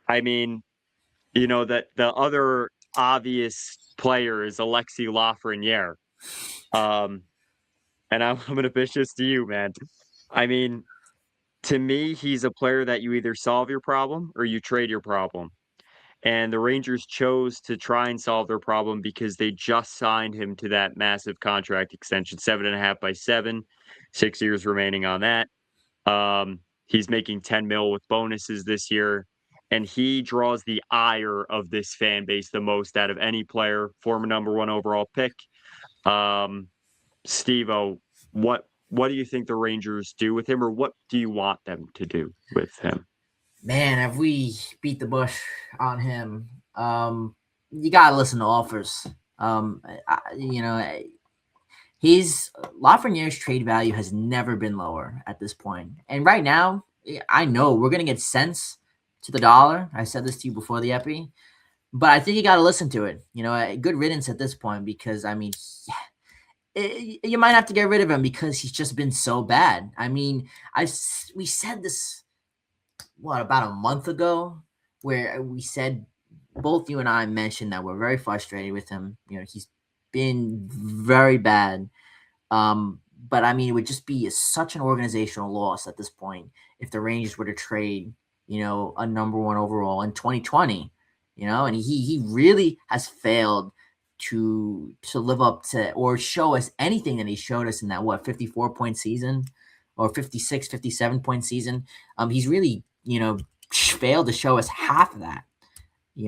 I mean, that the other obvious player is Alexi Lafrenière. Um, and I'm gonna pitch this to you, man. I mean, to me, he's a player that you either solve your problem or you trade your problem. And the Rangers chose to try and solve their problem because they just signed him to that massive contract extension, 7.5 by 7, 6 years remaining on that. He's making 10 mil with bonuses this year, and he draws the ire of this fan base the most out of any player, former number one overall pick. Um, Steve-O, what do you think the Rangers do with him, or what do you want them to do with him? Man, have we beat the bush on him? You gotta listen to offers. You know, his Lafreniere's trade value has never been lower at this point. And right now, I know we're gonna get cents to the dollar. I said this to you before the epi, but I think you got to listen to it. Good riddance at this point because I mean, you might have to get rid of him because he's just been so bad. I mean, we said this about a month ago, where we said both you and I mentioned that we're very frustrated with him. He's been very bad. But I mean, it would just be such an organizational loss at this point if the Rangers were to trade, a number one overall in 2020. And he really has failed to live up to or show us anything that he showed us in that 54-point season or 56, 57-point season. He's really failed to show us half of that.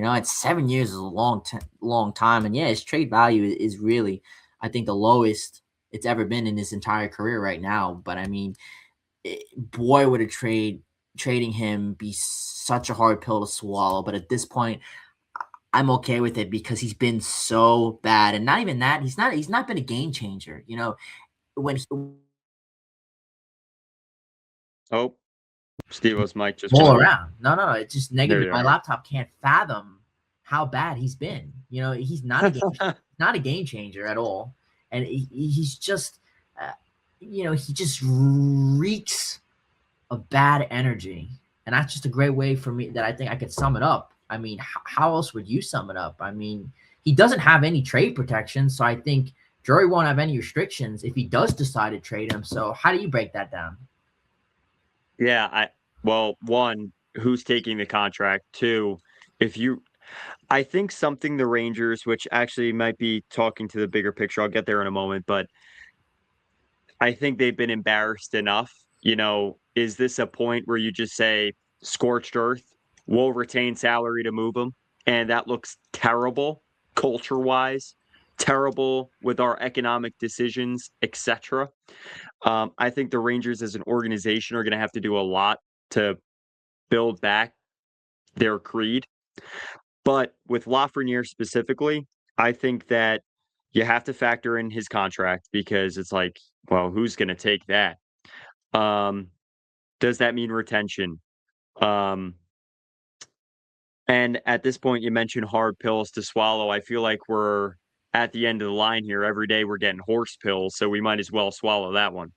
At 7 years is a long time, and yeah, his trade value is really, I think, the lowest it's ever been in his entire career right now. But I mean, boy, would trading him be such a hard pill to swallow. But at this point, I'm okay with it because he's been so bad, and not even that, he's not been a game changer. When Oh, Steve-O's mic just went all out. around. No, it's just There negative. you My are. laptop can't fathom how bad he's been. He's not a game changer at all, and he's just, he just reeks of bad energy, and that's just a great way for me that I think I could sum it up. I mean, how else would you sum it up? I mean, he doesn't have any trade protection, so I think Drury won't have any restrictions if he does decide to trade him. So how do you break that down? Yeah, well, one, who's taking the contract? Two, if you I think something the Rangers, which actually might be talking to the bigger picture, I'll get there in a moment, but I think they've been embarrassed enough. Is this a point where you just say scorched earth, we'll retain salary to move them? And that looks terrible culture wise, terrible with our economic decisions, etc. I think the Rangers as an organization are going to have to do a lot to build back their creed. But with Lafreniere specifically, I think that you have to factor in his contract because it's like, well, who's going to take that? Um, does that mean retention? Um, and at this point, you mentioned hard pills to swallow. I feel like we're at the end of the line here. Every day we're getting horse pills, so we might as well swallow that one.